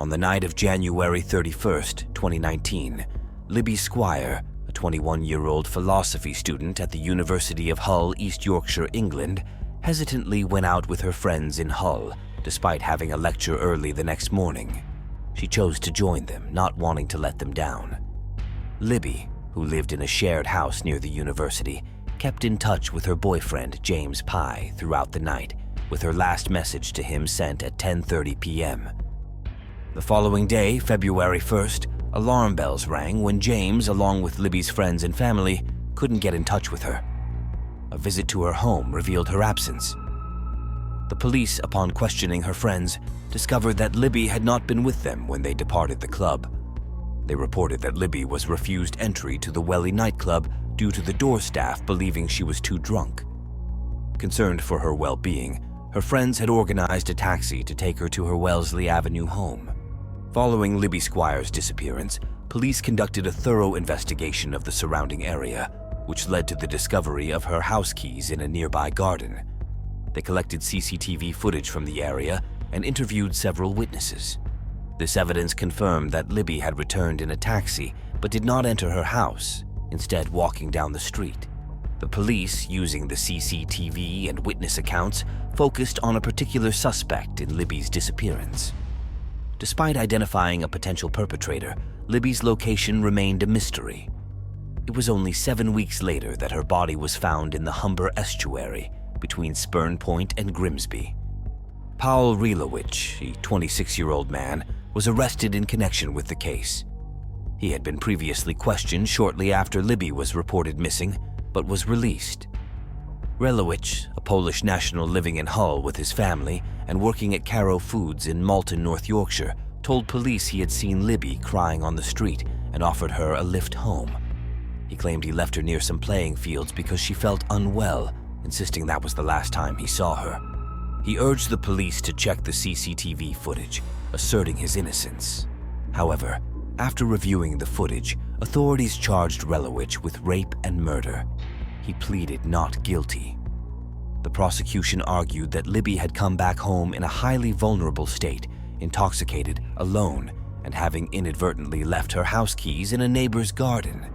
On the night of January 31st, 2019, Libby Squire, a 21-year-old philosophy student at the University of Hull, East Yorkshire, England, hesitantly went out with her friends in Hull, despite having a lecture early the next morning. She chose to join them, not wanting to let them down. Libby, who lived in a shared house near the university, kept in touch with her boyfriend, James Pye, throughout the night, with her last message to him sent at 10:30 p.m. The following day, February 1st, alarm bells rang when James, along with Libby's friends and family, couldn't get in touch with her. A visit to her home revealed her absence. The police, upon questioning her friends, discovered that Libby had not been with them when they departed the club. They reported that Libby was refused entry to the Welly nightclub due to the door staff believing she was too drunk. Concerned for her well-being, her friends had organized a taxi to take her to her Wellesley Avenue home. Following Libby Squire's disappearance, police conducted a thorough investigation of the surrounding area, which led to the discovery of her house keys in a nearby garden. They collected CCTV footage from the area and interviewed several witnesses. This evidence confirmed that Libby had returned in a taxi but did not enter her house, instead walking down the street. The police, using the CCTV and witness accounts, focused on a particular suspect in Libby's disappearance. Despite identifying a potential perpetrator, Libby's location remained a mystery. It was only 7 weeks later that her body was found in the Humber estuary between Spurn Point and Grimsby. Pawel Relowicz, a 26-year-old man, was arrested in connection with the case. He had been previously questioned shortly after Libby was reported missing, but was released. Relowicz, a Polish national living in Hull with his family and working at Caro Foods in Malton, North Yorkshire, told police he had seen Libby crying on the street and offered her a lift home. He claimed he left her near some playing fields because she felt unwell, insisting that was the last time he saw her. He urged the police to check the CCTV footage, asserting his innocence. However, after reviewing the footage, authorities charged Relowicz with rape and murder. He pleaded not guilty. The prosecution argued that Libby had come back home in a highly vulnerable state, intoxicated, alone, and having inadvertently left her house keys in a neighbor's garden.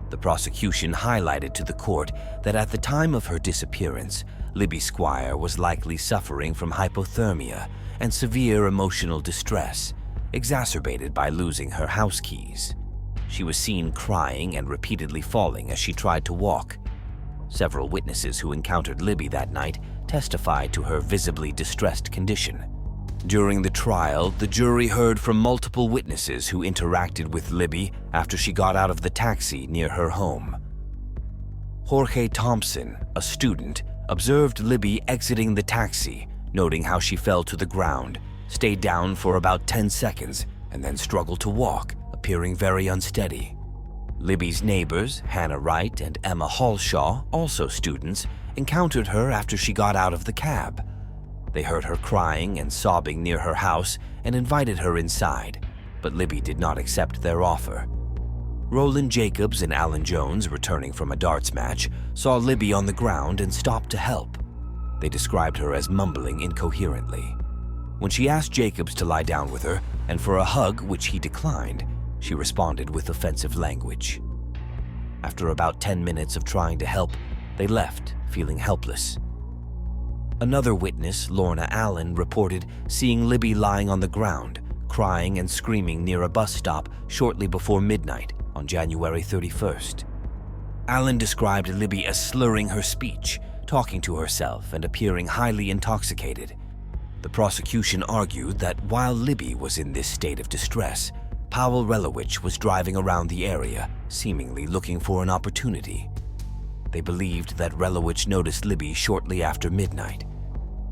The prosecution highlighted to the court that at the time of her disappearance, Libby Squire was likely suffering from hypothermia and severe emotional distress, exacerbated by losing her house keys. She was seen crying and repeatedly falling as she tried to walk. Several witnesses who encountered Libby that night testified to her visibly distressed condition. During the trial, the jury heard from multiple witnesses who interacted with Libby after she got out of the taxi near her home. Jorge Thompson, a student, observed Libby exiting the taxi, noting how she fell to the ground, stayed down for about 10 seconds, and then struggled to walk, appearing very unsteady. Libby's neighbors, Hannah Wright and Emma Hallshaw, also students, encountered her after she got out of the cab. They heard her crying and sobbing near her house and invited her inside, but Libby did not accept their offer. Roland Jacobs and Alan Jones, returning from a darts match, saw Libby on the ground and stopped to help. They described her as mumbling incoherently. When she asked Jacobs to lie down with her and for a hug, which he declined, she responded with offensive language. After about 10 minutes of trying to help, they left, feeling helpless. Another witness, Lorna Allen, reported seeing Libby lying on the ground, crying and screaming near a bus stop shortly before midnight on January 31st. Allen described Libby as slurring her speech, talking to herself and appearing highly intoxicated. The prosecution argued that while Libby was in this state of distress, Pawel Relowicz was driving around the area, seemingly looking for an opportunity. They believed that Relowicz noticed Libby shortly after midnight.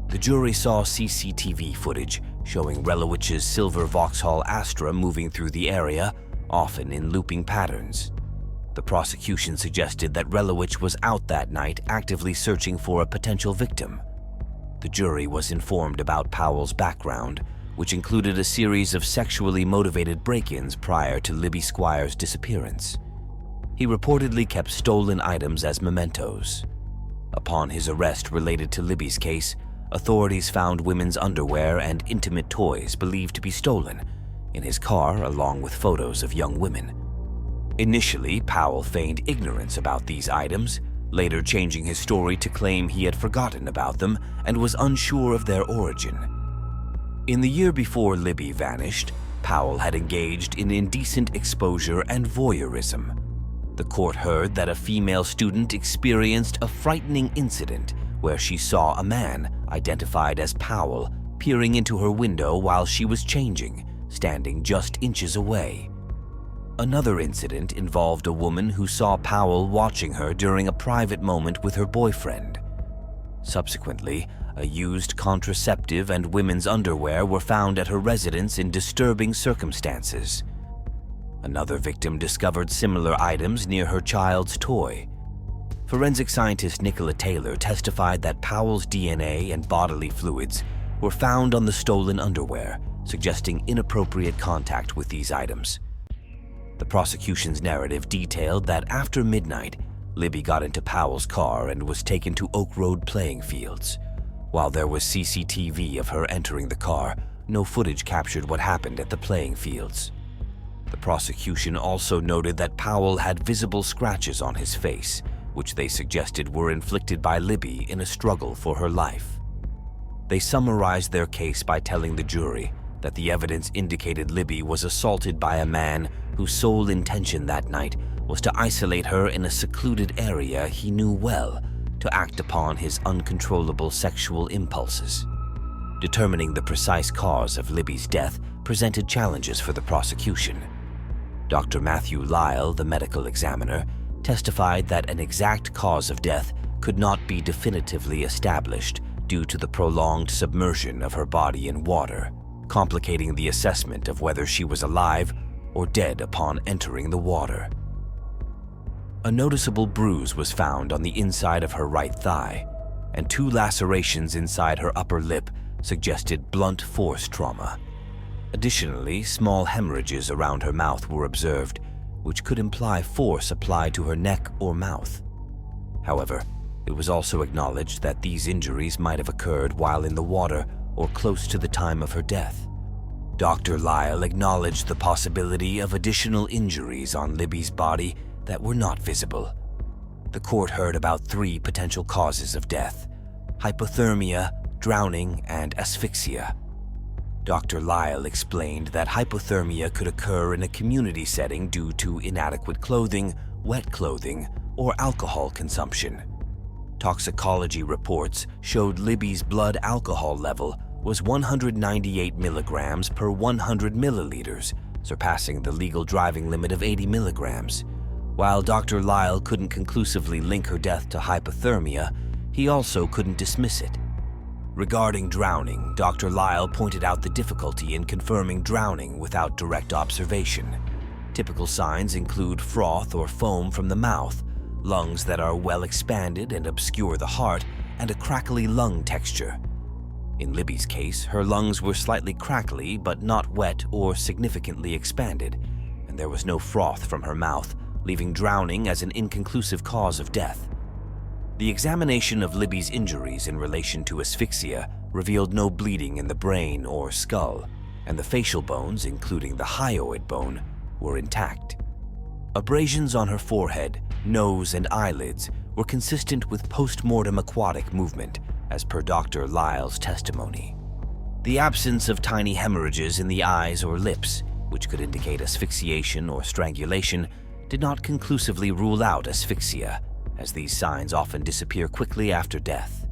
The jury saw CCTV footage showing Relowicz's silver Vauxhall Astra moving through the area, often in looping patterns. The prosecution suggested that Relowicz was out that night actively searching for a potential victim. The jury was informed about Pawel's background, which included a series of sexually motivated break-ins prior to Libby Squire's disappearance. He reportedly kept stolen items as mementos. Upon his arrest related to Libby's case, authorities found women's underwear and intimate toys believed to be stolen, in his car along with photos of young women. Initially, Pawel feigned ignorance about these items, later changing his story to claim he had forgotten about them and was unsure of their origin. In the year before Libby vanished, Pawel had engaged in indecent exposure and voyeurism. The court heard that a female student experienced a frightening incident where she saw a man, identified as Pawel, peering into her window while she was changing, standing just inches away. Another incident involved a woman who saw Pawel watching her during a private moment with her boyfriend. Subsequently, a used contraceptive and women's underwear were found at her residence in disturbing circumstances. Another victim discovered similar items near her child's toy. Forensic scientist Nicola Taylor testified that Pawel's DNA and bodily fluids were found on the stolen underwear, suggesting inappropriate contact with these items. The prosecution's narrative detailed that after midnight, Libby got into Pawel's car and was taken to Oak Road playing fields. While there was CCTV of her entering the car, no footage captured what happened at the playing fields. The prosecution also noted that Pawel had visible scratches on his face, which they suggested were inflicted by Libby in a struggle for her life. They summarized their case by telling the jury that the evidence indicated Libby was assaulted by a man whose sole intention that night was to isolate her in a secluded area he knew well to act upon his uncontrollable sexual impulses. Determining the precise cause of Libby's death presented challenges for the prosecution. Dr. Matthew Lyle, the medical examiner, testified that an exact cause of death could not be definitively established due to the prolonged submersion of her body in water, complicating the assessment of whether she was alive or dead upon entering the water. A noticeable bruise was found on the inside of her right thigh, and 2 lacerations inside her upper lip suggested blunt force trauma. Additionally, small hemorrhages around her mouth were observed, which could imply force applied to her neck or mouth. However, it was also acknowledged that these injuries might have occurred while in the water or close to the time of her death. Dr. Lyle acknowledged the possibility of additional injuries on Libby's body that were not visible. The court heard about 3 potential causes of death: hypothermia, drowning, and asphyxia. Dr. Lyle explained that hypothermia could occur in a community setting due to inadequate clothing, wet clothing, or alcohol consumption. Toxicology reports showed Libby's blood alcohol level was 198 milligrams per 100 milliliters, surpassing the legal driving limit of 80 milligrams. While Dr. Lyle couldn't conclusively link her death to hypothermia, he also couldn't dismiss it. Regarding drowning, Dr. Lyle pointed out the difficulty in confirming drowning without direct observation. Typical signs include froth or foam from the mouth, lungs that are well expanded and obscure the heart, and a crackly lung texture. In Libby's case, her lungs were slightly crackly but not wet or significantly expanded, and there was no froth from her mouth, leaving drowning as an inconclusive cause of death. The examination of Libby's injuries in relation to asphyxia revealed no bleeding in the brain or skull, and the facial bones, including the hyoid bone, were intact. Abrasions on her forehead, nose, and eyelids were consistent with post-mortem aquatic movement, as per Dr. Lyle's testimony. The absence of tiny hemorrhages in the eyes or lips, which could indicate asphyxiation or strangulation, did not conclusively rule out asphyxia, as these signs often disappear quickly after death.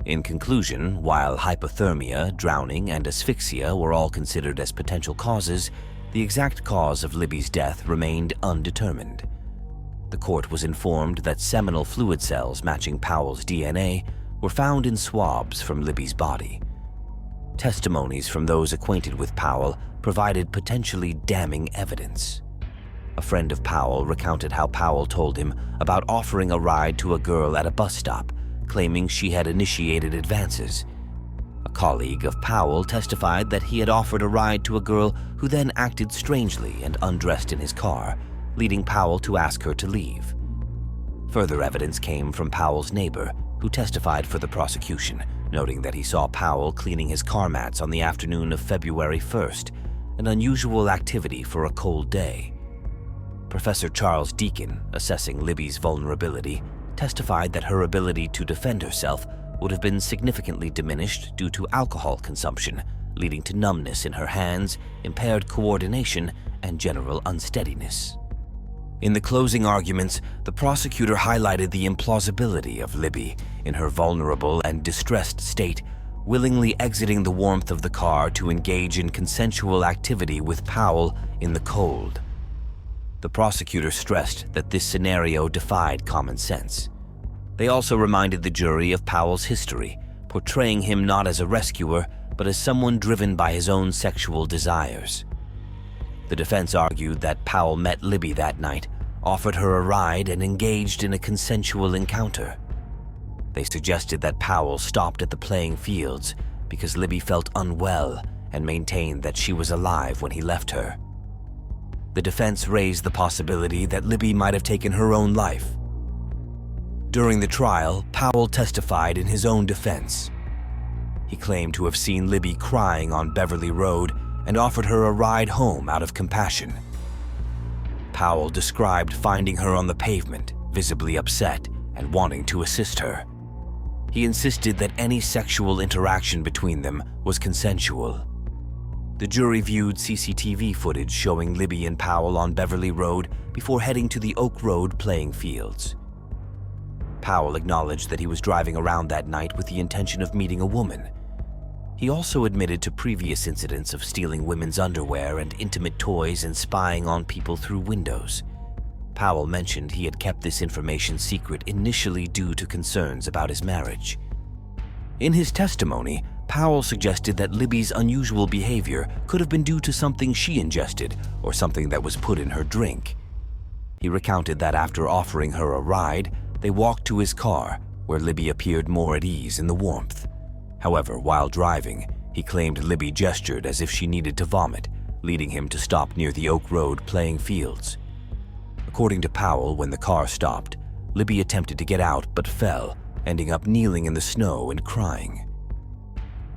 In conclusion, while hypothermia, drowning, and asphyxia were all considered as potential causes, the exact cause of Libby's death remained undetermined. The court was informed that seminal fluid cells matching Pawel's DNA were found in swabs from Libby's body. Testimonies from those acquainted with Pawel provided potentially damning evidence. A friend of Pawel recounted how Pawel told him about offering a ride to a girl at a bus stop, claiming she had initiated advances. A colleague of Pawel testified that he had offered a ride to a girl who then acted strangely and undressed in his car, leading Pawel to ask her to leave. Further evidence came from Pawel's neighbor, who testified for the prosecution, noting that he saw Pawel cleaning his car mats on the afternoon of February 1st, an unusual activity for a cold day. Professor Charles Deacon, assessing Libby's vulnerability, testified that her ability to defend herself would have been significantly diminished due to alcohol consumption, leading to numbness in her hands, impaired coordination, and general unsteadiness. In the closing arguments, the prosecutor highlighted the implausibility of Libby, in her vulnerable and distressed state, willingly exiting the warmth of the car to engage in consensual activity with Pawel in the cold. The prosecutor stressed that this scenario defied common sense. They also reminded the jury of Pawel's history, portraying him not as a rescuer, but as someone driven by his own sexual desires. The defense argued that Pawel met Libby that night, offered her a ride, and engaged in a consensual encounter. They suggested that Pawel stopped at the playing fields because Libby felt unwell and maintained that she was alive when he left her. The defense raised the possibility that Libby might have taken her own life. During the trial, Pawel testified in his own defense. He claimed to have seen Libby crying on Beverly Road and offered her a ride home out of compassion. Pawel described finding her on the pavement, visibly upset and wanting to assist her. He insisted that any sexual interaction between them was consensual. The jury viewed CCTV footage showing Libby and Pawel on Beverly Road before heading to the Oak Road playing fields. Pawel acknowledged that he was driving around that night with the intention of meeting a woman. He also admitted to previous incidents of stealing women's underwear and intimate toys and spying on people through windows. Pawel mentioned he had kept this information secret initially due to concerns about his marriage. In his testimony, Pawel suggested that Libby's unusual behavior could have been due to something she ingested or something that was put in her drink. He recounted that after offering her a ride, they walked to his car, where Libby appeared more at ease in the warmth. However, while driving, he claimed Libby gestured as if she needed to vomit, leading him to stop near the Oak Road playing fields. According to Pawel, when the car stopped, Libby attempted to get out but fell, ending up kneeling in the snow and crying.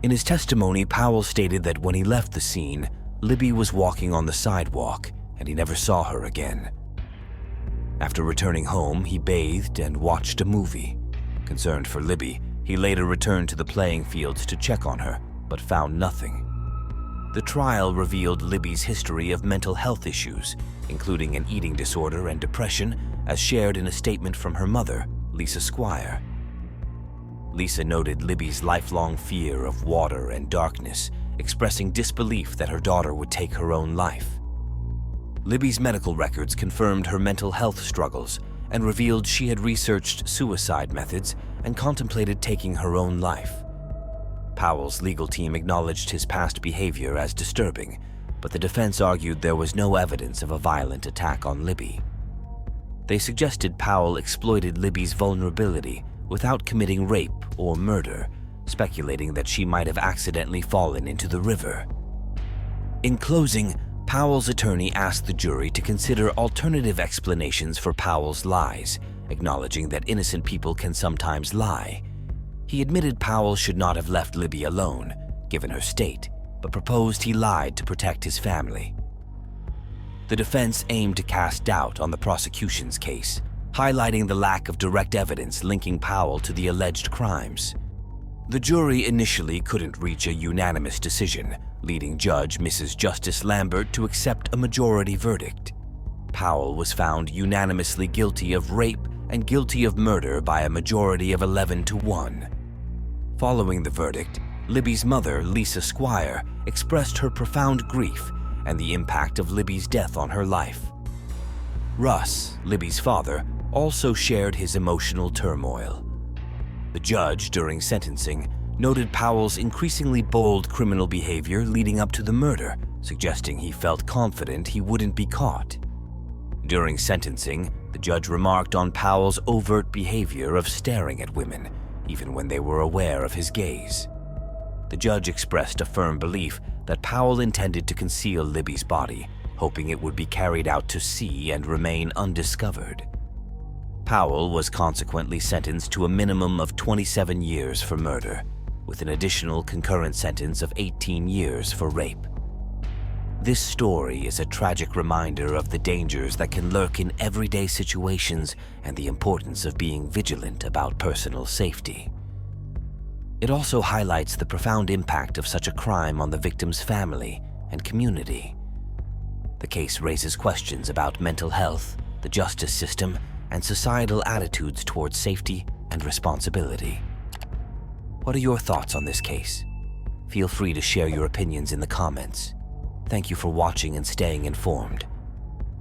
In his testimony, Pawel stated that when he left the scene, Libby was walking on the sidewalk and he never saw her again. After returning home, he bathed and watched a movie. Concerned for Libby, he later returned to the playing fields to check on her, but found nothing. The trial revealed Libby's history of mental health issues, including an eating disorder and depression, as shared in a statement from her mother, Libby Squire. Lisa noted Libby's lifelong fear of water and darkness, expressing disbelief that her daughter would take her own life. Libby's medical records confirmed her mental health struggles and revealed she had researched suicide methods and contemplated taking her own life. Pawel's legal team acknowledged his past behavior as disturbing, but the defense argued there was no evidence of a violent attack on Libby. They suggested Pawel exploited Libby's vulnerability without committing rape or murder, speculating that she might have accidentally fallen into the river. In closing, Pawel's attorney asked the jury to consider alternative explanations for Pawel's lies, acknowledging that innocent people can sometimes lie. He admitted Pawel should not have left Libby alone, given her state, but proposed he lied to protect his family. The defense aimed to cast doubt on the prosecution's case, highlighting the lack of direct evidence linking Pawel to the alleged crimes. The jury initially couldn't reach a unanimous decision, leading Judge Mrs. Justice Lambert to accept a majority verdict. Pawel was found unanimously guilty of rape and guilty of murder by a majority of 11-1. Following the verdict, Libby's mother, Libby Squire, expressed her profound grief and the impact of Libby's death on her life. Russ, Libby's father, also shared his emotional turmoil. The judge, during sentencing, noted Pawel's increasingly bold criminal behavior leading up to the murder, suggesting he felt confident he wouldn't be caught. During sentencing, the judge remarked on Pawel's overt behavior of staring at women, even when they were aware of his gaze. The judge expressed a firm belief that Pawel intended to conceal Libby's body, hoping it would be carried out to sea and remain undiscovered. Pawel was consequently sentenced to a minimum of 27 years for murder, with an additional concurrent sentence of 18 years for rape. This story is a tragic reminder of the dangers that can lurk in everyday situations and the importance of being vigilant about personal safety. It also highlights the profound impact of such a crime on the victim's family and community. The case raises questions about mental health, the justice system, and societal attitudes towards safety and responsibility. What are your thoughts on this case? Feel free to share your opinions in the comments. Thank you for watching and staying informed.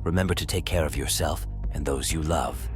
Remember to take care of yourself and those you love.